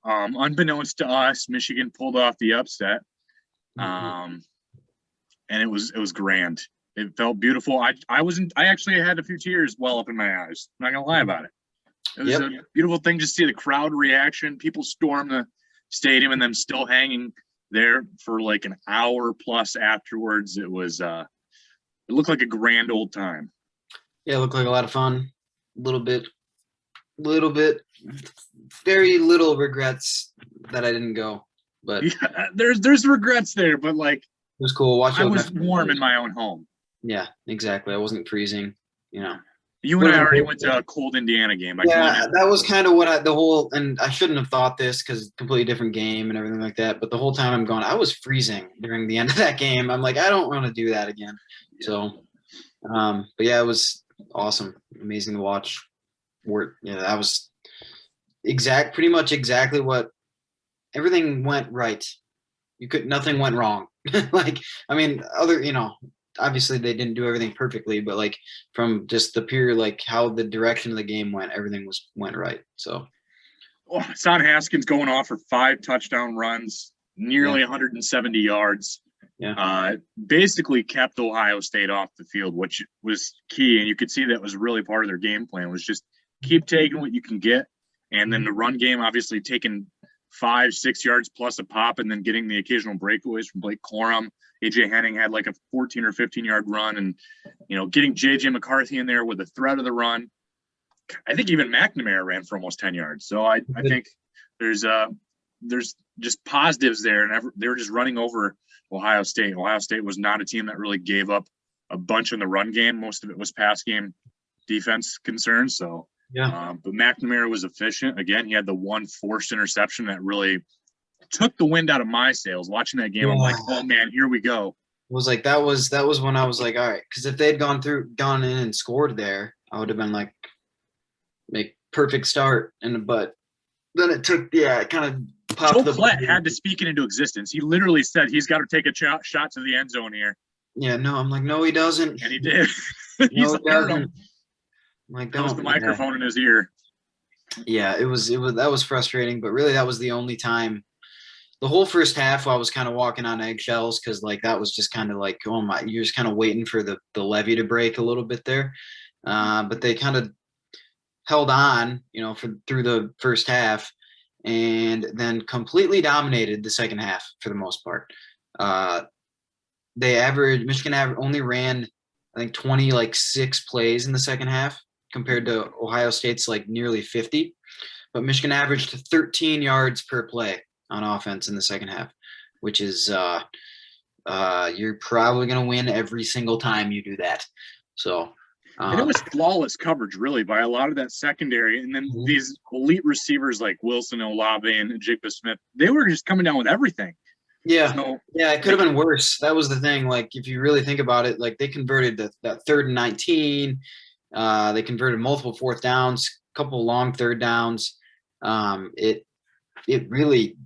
Unbeknownst to us, Michigan pulled off the upset. Mhm. And it was grand. It felt beautiful. I actually had a few tears well up in my eyes. I'm not gonna lie about it. It was Yep. a beautiful thing to see the crowd reaction. People storm the stadium and them still hanging there for like an hour plus afterwards. It looked like a grand old time. Yeah, it looked like a lot of fun. Little bit, very little regrets that I didn't go, but it Yeah, there's regrets there, but like was cool. Watching I it with my was warm in family. my own home. Yeah, exactly. I wasn't freezing, you know. You and Would I have already been went to a cold Indiana game. I can only Yeah, that was kind of what the whole, and I shouldn't have thought this because completely different game and everything like that. But the whole time I'm going, I was freezing during the end of that game. I'm like, I don't want to do that again. So, but yeah, it was awesome, amazing to watch. That was pretty much exactly what everything went right. Nothing went wrong. Like, I mean, obviously they didn't do everything perfectly, but like from just the pure like how the direction of the game went, everything went right. So Son Haskins going off for 5 touchdown runs, yeah, nearly 170 yards. yeah, Basically kept Ohio State off the field, which was key. And you could see that was really part of their game plan was just keep taking what you can get. And then the run game, obviously taking 5-6 yards plus a pop and then getting the occasional breakaways from Blake Corum. AJ Henning had like a 14 or 15-yard run and, getting JJ McCarthy in there with the threat of the run. I think even McNamara ran for almost 10 yards. So I think there's just positives there, and they were just running over Ohio State. Ohio State was not a team that really gave up a bunch in the run game. Most of it was pass game defense concerns. So, yeah. but McNamara was efficient. Again, he had the one forced interception that really took the wind out of my sails. Watching that game, I'm like, oh man, here we go. It was like that was when I was like, all right, because if they'd gone in and scored there, I would have been like, make perfect start. But then it kind of popped Joe the Platt had to speak it into existence. He literally said he's got to take a shot to the end zone here. Yeah, no, I'm like, no, he doesn't. And he did. No, he doesn't. I'm like, that was the don't. microphone in his ear. Yeah, it was that was frustrating, but really that was the only time. The whole first half, I was kind of walking on eggshells because like that was just kind of like, oh my, you're just kind of waiting for the levee to break a little bit there. But they kind of held on, through the first half, and then completely dominated the second half for the most part. Michigan only ran, I think 26 plays in the second half compared to Ohio State's like nearly 50. But Michigan averaged 13 yards per play on offense in the second half, which is you're probably going to win every single time you do that. So, and it was flawless coverage, really, by a lot of that secondary. And then these elite receivers like Wilson, Olave, and Jigba Smith, they were just coming down with everything. Yeah, it could have been worse. That was the thing. Like, if you really think about it, like they converted that 3rd and 19. They converted multiple fourth downs, a couple long third downs. It really,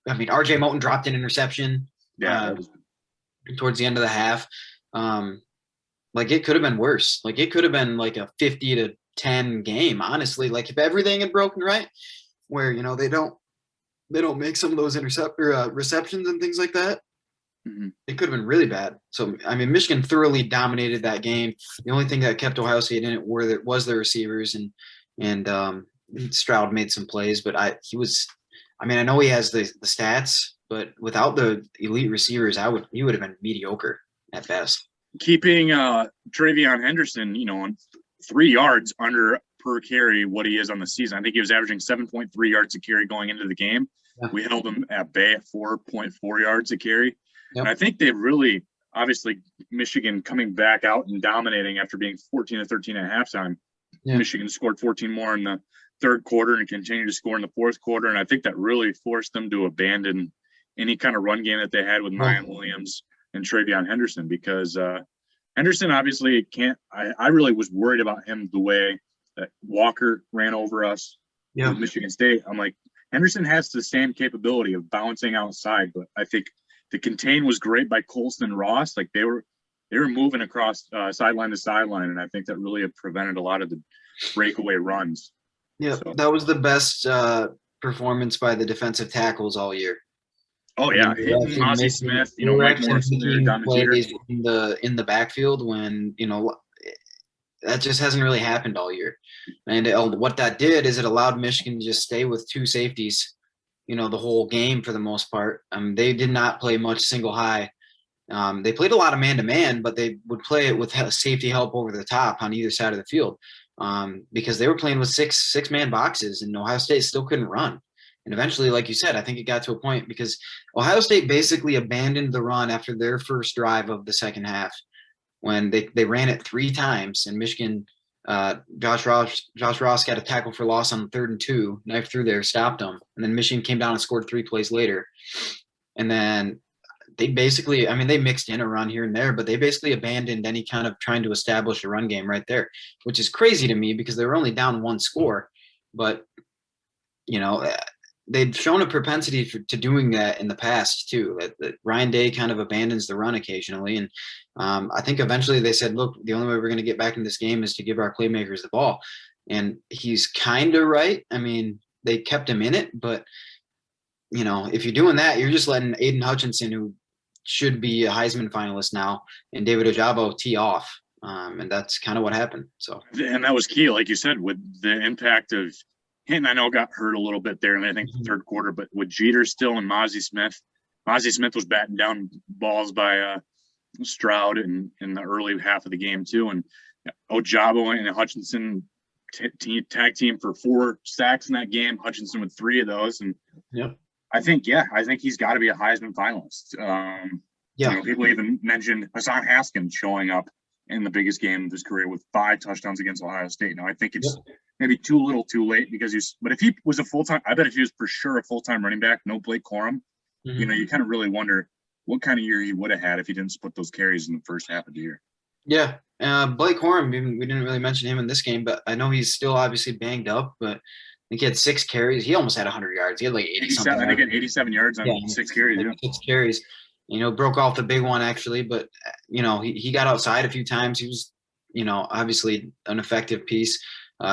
I mean, RJ Moulton dropped an interception towards the end of the half. Like it could have been worse. Like it could have been like a 50-10 game, honestly. Like if everything had broken right, where they don't make some of those receptions and things like that. Mm-hmm. It could have been really bad. So I mean, Michigan thoroughly dominated that game. The only thing that kept Ohio State in it was the receivers, and Stroud made some plays, but I know he has the stats, but without the elite receivers, he would have been mediocre at best. Keeping Travion Henderson, on 3 yards under per carry what he is on the season. I think he was averaging 7.3 yards a carry going into the game. Yeah. We held him at bay at 4.4 yards a carry. Yep. And I think they really, obviously, Michigan coming back out and dominating after being 14-13 at halftime. Yeah. Michigan scored 14 more in the third quarter and continued to score in the fourth quarter. And I think that really forced them to abandon any kind of run game that they had with Mayan Williams and Travion Henderson, because Henderson obviously can't. I really was worried about him the way that Walker ran over us with Michigan State. I'm like, Henderson has the same capability of bouncing outside, but I think the contain was great by Colston Ross. Like they were moving across sideline to sideline, and I think that really prevented a lot of the breakaway runs. Yeah, so that was the best performance by the defensive tackles all year. Oh yeah, hitting Mozzie Smith, Mike Morrison there, Don Jeter in the backfield when that just hasn't really happened all year. And what that did is it allowed Michigan to just stay with two safeties, the whole game for the most part. They did not play much single high. They played a lot of man-to-man, but they would play it with safety help over the top on either side of the field because they were playing with six-man boxes, and Ohio State still couldn't run. And eventually, like you said, I think it got to a point because Ohio State basically abandoned the run after their first drive of the second half when they ran it 3 times, and Michigan, Josh Ross got a tackle for loss on 3rd and 2, knife through there, stopped them. And then Michigan came down and scored 3 plays later. And then they basically, they mixed in a run here and there, but they basically abandoned any kind of trying to establish a run game right there, which is crazy to me because they were only down 1 score. But, they've shown a propensity to doing that in the past too. That Ryan Day kind of abandons the run occasionally, and I think eventually they said, "Look, the only way we're going to get back in this game is to give our playmakers the ball," and he's kind of right. They kept him in it, but if you're doing that, you're just letting Aiden Hutchinson, who should be a Heisman finalist now, and David Ojabo tee off, and that's kind of what happened. So, and that was key, like you said, with the impact of. Hinton, I know, got hurt a little bit there, and I think the 3rd quarter, but with Jeter still and Mozzie Smith was batting down balls by Stroud in the early half of the game too, and Ojabo and Hutchinson tag team for 4 sacks in that game. Hutchinson with 3 of those, and I think he's got to be a Heisman finalist. People even mentioned Hassan Haskins showing up in the biggest game of his career with 5 touchdowns against Ohio State. Now I think it's maybe too little, too late because but if he was a full-time, I bet if he was for sure a full-time running back, no Blake Corum, you kind of really wonder what kind of year he would have had if he didn't split those carries in the first half of the year. Yeah. Blake Corum, we didn't really mention him in this game, but I know he's still obviously banged up, but I think he had 6 carries. He almost had 100 yards. He had like 80-something. I think he had 87 yards on 6 carries. Like 6 carries. Broke off the big one actually, but he got outside a few times. He was, obviously an effective piece.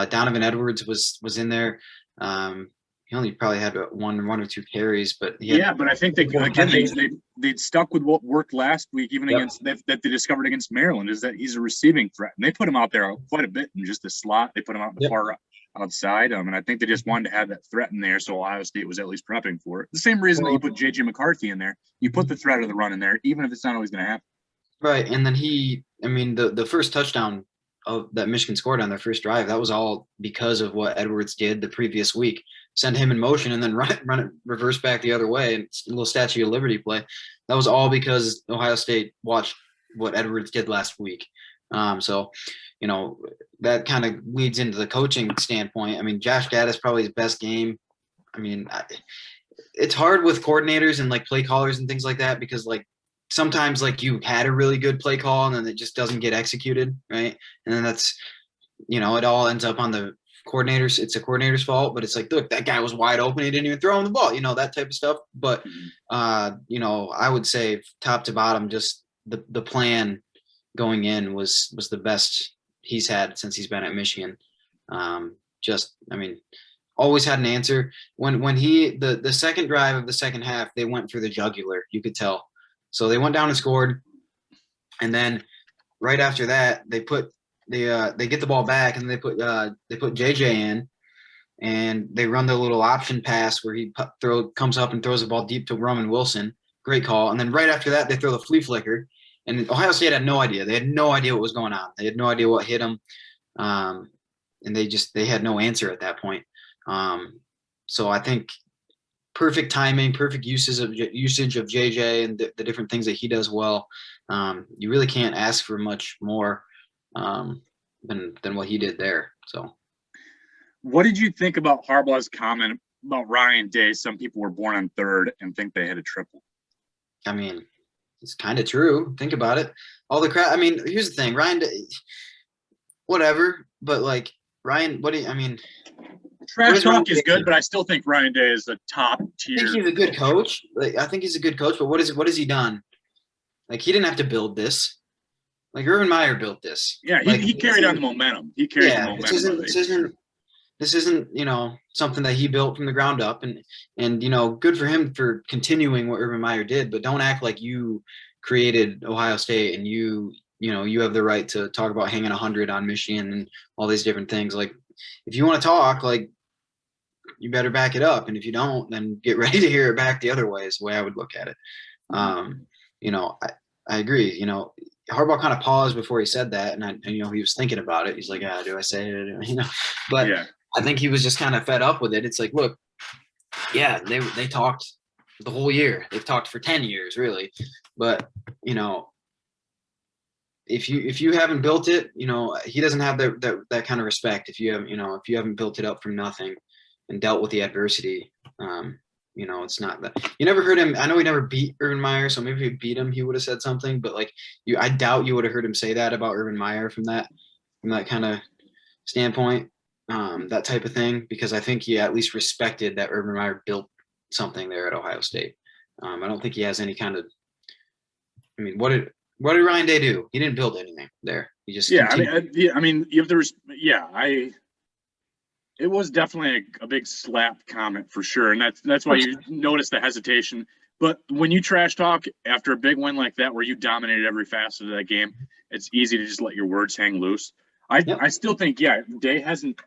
Donovan Edwards was in there. He only probably had one or 2 carries, but but I think they stuck with what worked last week, even against that they discovered against Maryland, is that he's a receiving threat, and they put him out there quite a bit in just the slot. They put him out in the far outside, and I think they just wanted to have that threat in there, so Ohio State was at least prepping for it. The same reason that you put J.J. McCarthy in there, you put the threat of the run in there, even if it's not always going to happen. Right, and then the first touchdown that Michigan scored on their first drive, that was all because of what Edwards did the previous week. Send him in motion and then run it reverse back the other way, and a little Statue of Liberty play. That was all because Ohio State watched what Edwards did last week. So that kind of leads into the coaching standpoint. Josh Gaddis probably his best game. It's hard with coordinators and like play callers and things like that because like sometimes like you had a really good play call and then it just doesn't get executed, right? And then that's it all ends up on the coordinators. It's a coordinator's fault, but it's like, look, that guy was wide open, he didn't even throw him the ball, that type of stuff. But I would say top to bottom, just the plan going in was the best he's had since he's been at Michigan. Always had an answer. When the second drive of the second half, they went for the jugular, you could tell. So they went down and scored, and then right after that, they get the ball back, and they put JJ in, and they run the little option pass where he comes up and throws the ball deep to Roman Wilson. Great call. And then right after that, they throw the flea flicker, and Ohio State had no idea. They had no idea what was going on. They had no idea what hit them, and they had no answer at that point. So I think perfect timing, perfect usage of JJ and the different things that he does well. You really can't ask for much more than what he did there. So, what did you think about Harbaugh's comment about Ryan Day? Some people were born on 3rd and think they had a triple. It's kind of true. Think about it. All the crap. Here's the thing, Ryan Day, whatever, but like Ryan, trash talk is good, but I still think Ryan Day is a top tier. I think he's a good coach. I think he's a good coach, but what has he done? Like, he didn't have to build this. Like, Urban Meyer built this. Yeah, he carried on the momentum. He carried the momentum. This isn't something that he built from the ground up, and good for him for continuing what Urban Meyer did, but don't act like you created Ohio State and you have the right to talk about hanging 100 on Michigan and all these different things. Like, if you want to talk, like, you better back it up, and if you don't, then get ready to hear it back the other way, is the way I would look at it. I agree. Harbaugh kind of paused before he said that, and he was thinking about it. He's like, do I say it? But yeah. I think he was just kind of fed up with it. It's like, look, yeah, they talked the whole year. They've talked for 10 years, really. But if you haven't built it, he doesn't have that kind of respect. If you haven't built it up from nothing and dealt with the adversity, it's not that. You never heard him. I know he never beat Urban Meyer, so maybe if he beat him, he would have said something. But like I doubt you would have heard him say that about Urban Meyer from that kind of standpoint, that type of thing, because I think he at least respected that Urban Meyer built something there at Ohio State. I don't think he has any kind of. I mean, what did Ryan Day do? He didn't build anything there. He just continued. It was definitely a big slap comment for sure, and that's why you notice the hesitation. But when you trash talk after a big win like that, where you dominated every facet of that game, it's easy to just let your words hang loose. I still think, Day hasn't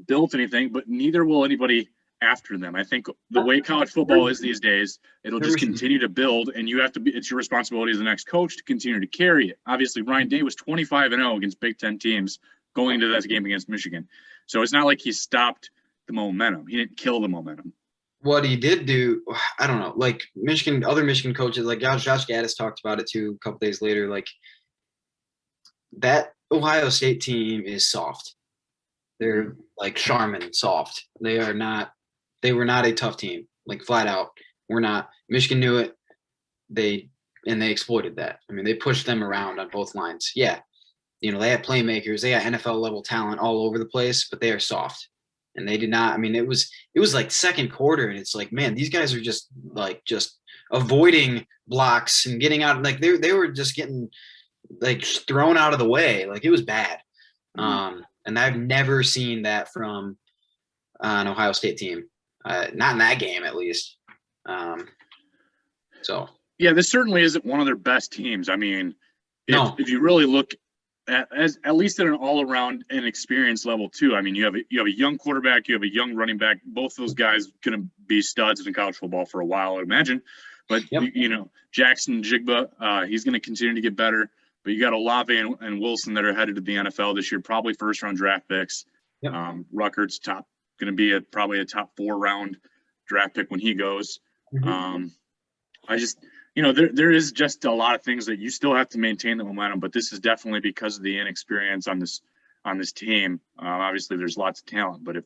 built anything, but neither will anybody after them. I think the way college football is these days, it'll just continue to build, and you have to it's your responsibility as the next coach to continue to carry it. Obviously, Ryan Day was 25-0 against Big Ten teams going into that game against Michigan. So it's not like he stopped the momentum. He didn't kill the momentum. What he did do, I don't know, like other Michigan coaches, like Josh Gaddis talked about it too a couple days later, like that Ohio State team is soft. They're like Charmin soft. They were not a tough team, like flat out. We're not. Michigan knew it. They exploited that. I mean, they pushed them around on both lines. Yeah. They have playmakers. They got NFL level talent all over the place, but they are soft. And they did not. I mean, it was like second quarter, and it's like, man, these guys are just avoiding blocks and getting out. Like they were just getting like thrown out of the way. Like, it was bad. And I've never seen that from an Ohio State team. Not in that game, at least. This certainly isn't one of their best teams. I mean, if you really look at least at an all-around and experience level too. I mean, you have a young quarterback, you have a young running back. Both those guys going to be studs in college football for a while, I imagine. But Jackson Jigba, he's going to continue to get better. But you got Olave and Wilson that are headed to the NFL this year, probably first-round draft picks. Yep. Ruckert's going to be probably a top 4-round draft pick when he goes. Mm-hmm. There is just a lot of things that you still have to maintain the momentum, but this is definitely because of the inexperience on this team. Obviously, there's lots of talent, but if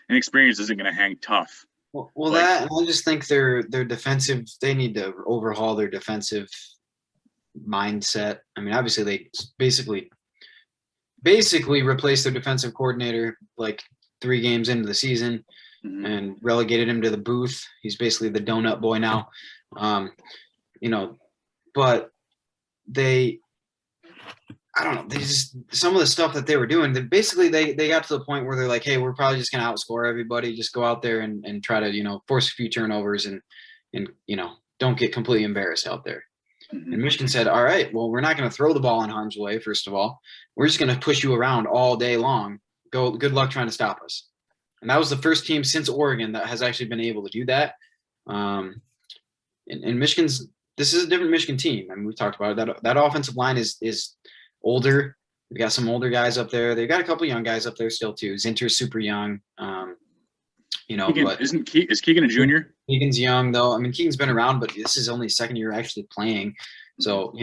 inexperience isn't going to hang tough. I just think their defensive. They need to overhaul their defensive mindset. I mean, obviously, they basically replaced their defensive coordinator like 3 games into the season, mm-hmm. and relegated him to the booth. He's basically the donut boy now. But I don't know. They just, some of the stuff that they were doing, they got to the point where they're like, hey, we're probably just going to outscore everybody. Just go out there and try to, force a few turnovers and don't get completely embarrassed out there. Mm-hmm. And Michigan said, all right, well, we're not going to throw the ball in harm's way. First of all, we're just going to push you around all day long. Good luck trying to stop us. And that was the first team since Oregon that has actually been able to do that. And this is a different Michigan team. I mean, we talked about it. That offensive line is older. We've got some older guys up there. They've got a couple young guys up there still too. Zinter's super young. Keegan, but is Keegan a junior? Keegan's young though. I mean, Keegan's been around, but this is only his second year actually playing. So,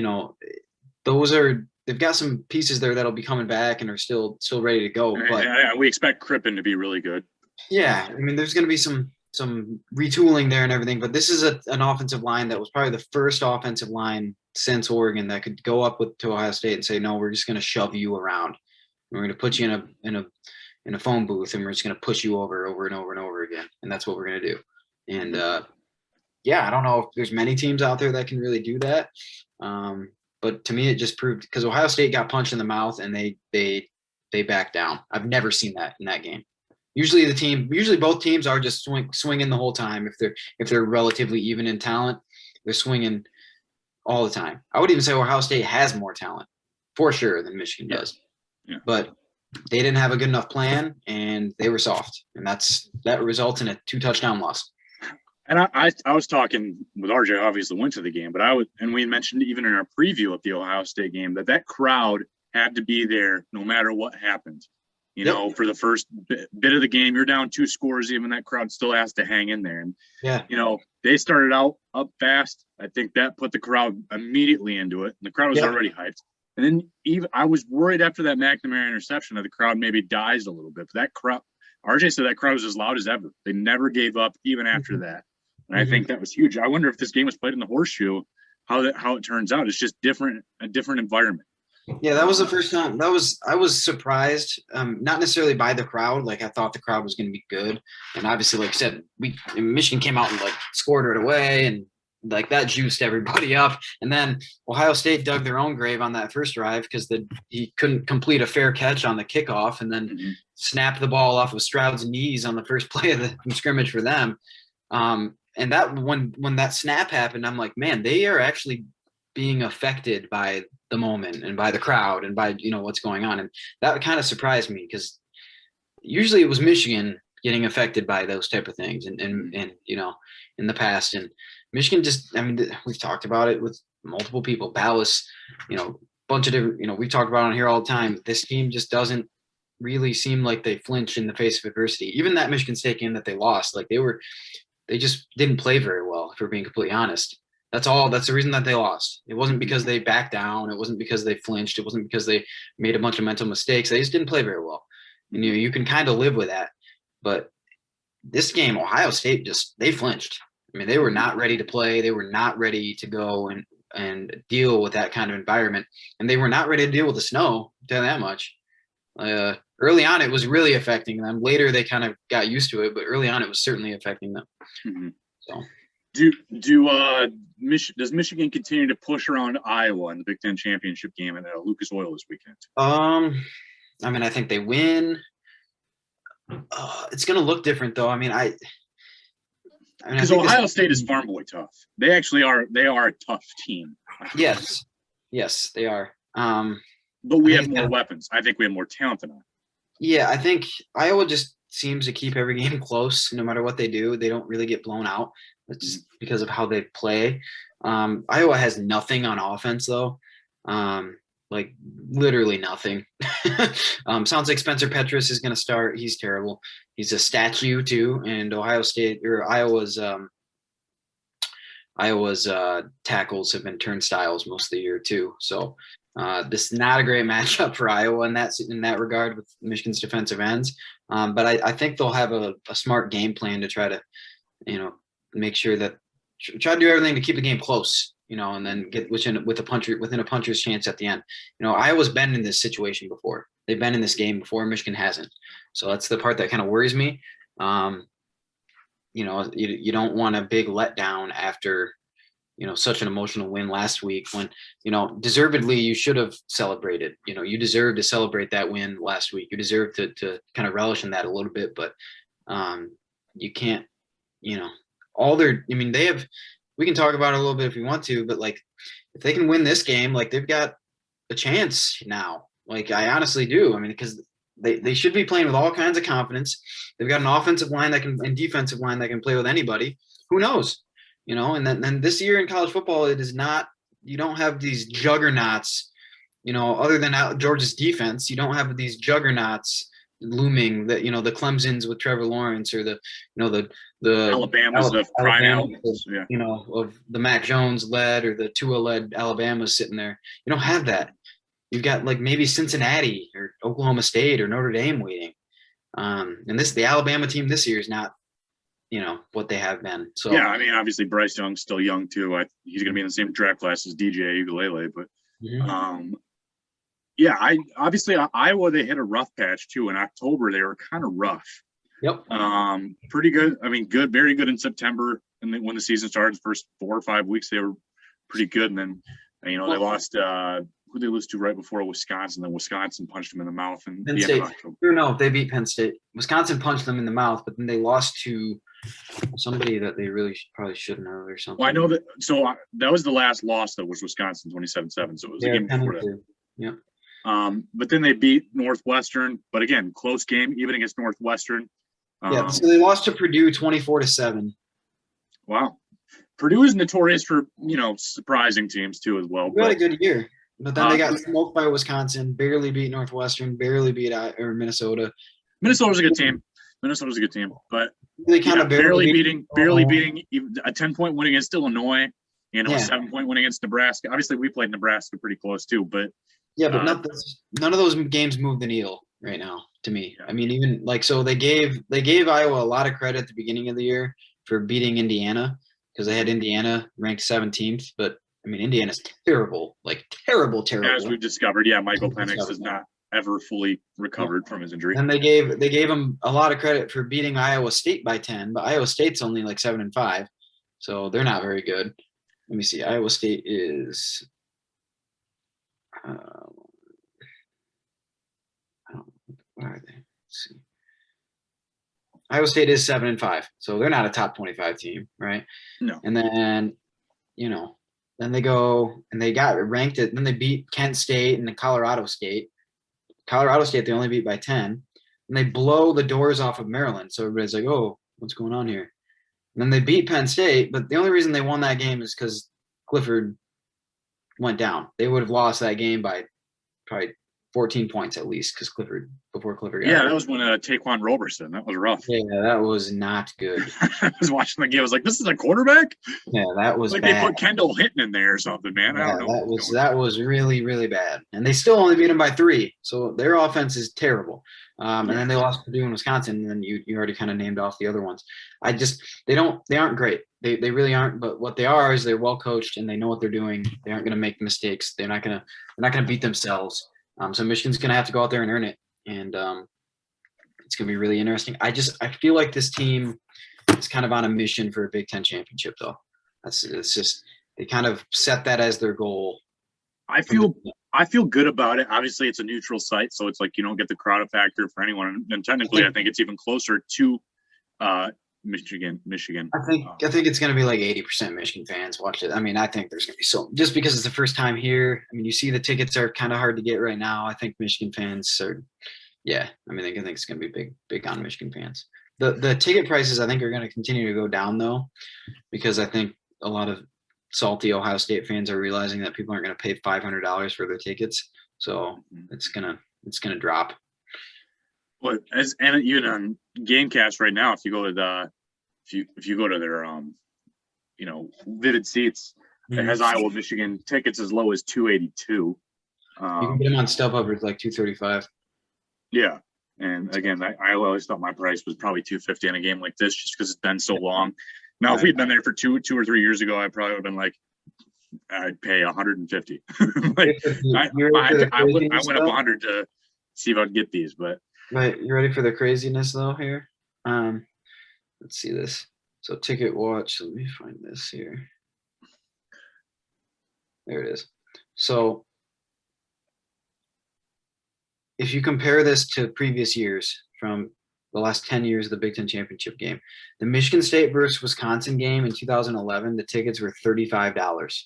they've got some pieces there that'll be coming back and are still ready to go. But we expect Crippen to be really good. Yeah. I mean, there's going to be some retooling there and everything, but this is an offensive line that was probably the first offensive line since Oregon that could go up to Ohio State and say, no, we're just going to shove you around. We're going to put you in a phone booth and we're just going to push you over and over and over again. And that's what we're going to do. And I don't know if there's many teams out there that can really do that. But to me, it just proved, because Ohio State got punched in the mouth and they backed down. I've never seen that in that game. Usually both teams are just swinging the whole time. If they're relatively even in talent, they're swinging all the time. I would even say Ohio State has more talent for sure than Michigan does. Yeah. But they didn't have a good enough plan, and they were soft, and that results in a 2-touchdown loss. And I was talking with RJ, obviously went to the game, but and we mentioned even in our preview of the Ohio State game that crowd had to be there no matter what happened. You know, for the first bit of the game, you're down 2 scores, even that crowd still has to hang in there. And, you know, they started out up fast. I think that put the crowd immediately into it. And the crowd was already hyped. And then even I was worried after that McNamara interception that the crowd maybe dies a little bit. But that crowd, RJ said that crowd was as loud as ever. They never gave up even after that. And I think that was huge. I wonder if this game was played in the Horseshoe, how it turns out. It's just a different environment. Yeah, that was the first time. I was surprised, not necessarily by the crowd. Like, I thought the crowd was going to be good, and obviously, like I said, Michigan came out and like scored right away, and like that juiced everybody up. And then Ohio State dug their own grave on that first drive because he couldn't complete a fair catch on the kickoff, and then snapped the ball off of Stroud's knees on the first play of the scrimmage for them. And that when that snap happened, I'm like, man, they are actually being affected by the moment and by the crowd and by, you know, what's going on. And that kind of surprised me because usually it was Michigan getting affected by those type of things and you know, in the past. And Michigan just, I mean, we've talked about it with multiple people, Ballas, you know, a bunch of different, you know, we've talked about it on here all the time. This team just doesn't really seem like they flinch in the face of adversity. Even that Michigan State game that they lost, like they just didn't play very well, if we're being completely honest. That's the reason that they lost. It wasn't because they backed down. It wasn't because they flinched. It wasn't because they made a bunch of mental mistakes. They just didn't play very well. And you can kind of live with that. But this game, Ohio State they flinched. I mean, they were not ready to play. They were not ready to go and deal with that kind of environment. And they were not ready to deal with the snow, I'll tell you that much. Early on, it was really affecting them. Later, they kind of got used to it, but early on, it was certainly affecting them. Mm-hmm. So, does Michigan continue to push around Iowa in the Big Ten championship game at Lucas Oil this weekend? I mean, I think they win. It's going to look different, though. I mean, because Ohio State is farm boy tough. They actually are. They are a tough team. Yes, they are. But we have more weapons. I think we have more talent than Iowa. Yeah, I think Iowa just seems to keep every game close. No matter what they do, they don't really get blown out. That's because of how they play. Iowa has nothing on offense, though. Like literally nothing. Sounds like Spencer Petras is going to start. He's terrible. He's a statue too. And Iowa's tackles have been turnstiles most of the year too. So this is not a great matchup for Iowa in that regard with Michigan's defensive ends. But I think they'll have a smart game plan to try to, you know, make sure that try to do everything to keep the game close, you know, and then get within a puncher's chance at the end. You know, Iowa's been in this situation before. They've been in this game before. Michigan hasn't. So that's the part that kind of worries me. You know, you don't want a big letdown after, you know, such an emotional win last week when, you know, deservedly you should have celebrated. You know, you deserve to celebrate that win last week. You deserve to kind of relish in that a little bit, but you can't, you know, we can talk about it a little bit if we want to, but like if they can win this game, like they've got a chance now. Like I honestly do. I mean, because they should be playing with all kinds of confidence. They've got an offensive line and defensive line that can play with anybody. Who knows? You know, and then this year in college football, it is not, you don't have these juggernauts, you know, other than Georgia's defense, you don't have these juggernauts looming that, you know, the Clemsons with Trevor Lawrence or the Alabama's of crying out, you know, of the Mac Jones led or the Tua led Alabama sitting there. You don't have that. You've got like maybe Cincinnati or Oklahoma State or Notre Dame waiting. And the Alabama team this year is not, you know, what they have been. So yeah, I mean, obviously Bryce Young's still young too. He's going to be in the same draft class as DJ Ugalele, but yeah, Iowa, they hit a rough patch too. In October, they were kind of rough. Yep. Pretty good. I mean, very good in September. And then when the season started, the first 4 or 5 weeks, they were pretty good. And then, you know, they lost who they lose to right before Wisconsin. Then Wisconsin punched them in the mouth in Penn the State. end of October. No, they beat Penn State. Wisconsin punched them in the mouth, but then they lost to somebody that they really probably shouldn't have or something. Well, I know that. So that was the last loss that was Wisconsin 27-7. So it was the game before that. Yeah. But then they beat Northwestern. But again, close game, even against Northwestern. So they lost to Purdue 24-7. Wow. Purdue is notorious for, surprising teams too as well. They had a good year. But then they got smoked by Wisconsin, barely beat Northwestern, barely beat Minnesota. Minnesota's a good team. But they kind of barely beating a 10-point win against Illinois, a 7-point win against Nebraska. Obviously, we played Nebraska pretty close too, but none of those games moved the needle right now to me. Yeah. I mean, even so they gave Iowa a lot of credit at the beginning of the year for beating Indiana because they had Indiana ranked 17th, but I mean, Indiana's terrible, terrible. As we've discovered, Michael Penix has not ever fully recovered from his injury. And they gave him a lot of credit for beating Iowa State by 10, but Iowa State's only 7-5, so they're not very good. Let me see. Iowa State is where are they? Let's see. Iowa State is 7-5, so they're not a top 25 team, right? No. And then, then they go and they got ranked it. Then they beat Kent State and then Colorado State. Colorado State they only beat by 10, and they blow the doors off of Maryland. So everybody's like, "Oh, what's going on here?" And then they beat Penn State, but the only reason they won that game is because Clifford went down. They would have lost that game by probably 14 points at least because before Clifford got that was when Taquan Roberson. That was rough. Yeah, that was not good. I was watching the game. I was like, "This is a quarterback." Yeah, that was like bad. They put Kendall Hinton in there or something, man. Yeah, I don't know. That was really, really bad. And they still only beat them by 3, so their offense is terrible. And then they lost to Purdue and Wisconsin, and then you already kind of named off the other ones. They aren't great. They really aren't. But what they are is they're well coached and they know what they're doing. They aren't going to make mistakes. They're not going to beat themselves. So Michigan's going to have to go out there and earn it, and it's going to be really interesting. I feel like this team is kind of on a mission for a Big Ten championship, though. It's just they kind of set that as their goal. I feel good about it. Obviously, it's a neutral site, so it's you don't get the crowd factor for anyone. And technically, I think it's even closer to Michigan. I think it's going to be 80% Michigan fans watch it. I mean, I think there's going to be just because it's the first time here. I mean, you see the tickets are kind of hard to get right now. I think Michigan fans are, I think it's going to be big on Michigan fans. The ticket prices I think are going to continue to go down though, because I think a lot of salty Ohio State fans are realizing that people aren't going to pay $500 for their tickets, so it's gonna drop. Well, and even on Gamecast right now, if you go to if you go to their Vivid Seats, it has Iowa Michigan tickets as low as $282. You can get them on StubHub for $235. Yeah, and again, I always thought my price was probably $250 on a game like this, just because it's been so long. Now, if we'd been there for two or 3 years ago, I probably would have been I'd pay $150. I went up 100 to see if I'd get these, but. Right, you ready for the craziness though here? Let's see this. So Ticket Watch. Let me find this here. There it is. So if you compare this to previous years from the last 10 years of the Big Ten championship game, the Michigan State versus Wisconsin game in 2011, the tickets were $35.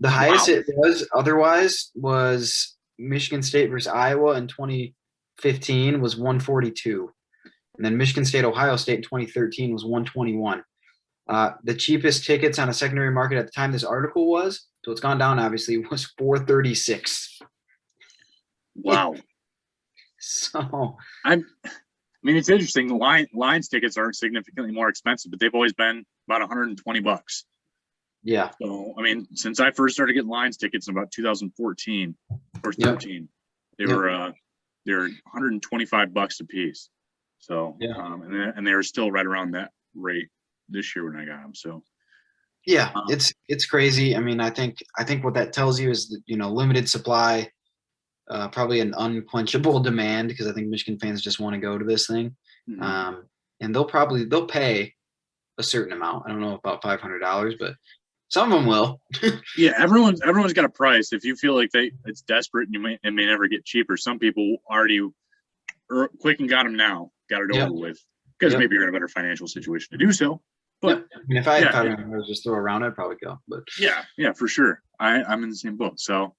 The highest it was otherwise was Michigan State versus Iowa in 2015 was $142. And then Michigan State, Ohio State in 2013 was $121. The cheapest tickets on a secondary market at the time this article was, so it's gone down obviously, was $436. Wow. So it's interesting. The Lions tickets aren't significantly more expensive, but they've always been about $120. Yeah. So since I first started getting Lions tickets in about 2014 or 13, they're $125 a piece. So and they're still right around that rate this year when I got them. So it's crazy. I mean, I think what that tells you is that, limited supply, probably an unquenchable demand, because I think Michigan fans just want to go to this thing. And they'll pay a certain amount. I don't know about $500, but Some of them will. Yeah, everyone's got a price. If you feel like it's desperate and it may never get cheaper, some people already quick and got them now, got it over with, because maybe you're in a better financial situation to do so. But I mean, if I had $500 just throw around, I'd probably go. But yeah, for sure. I'm in the same boat. So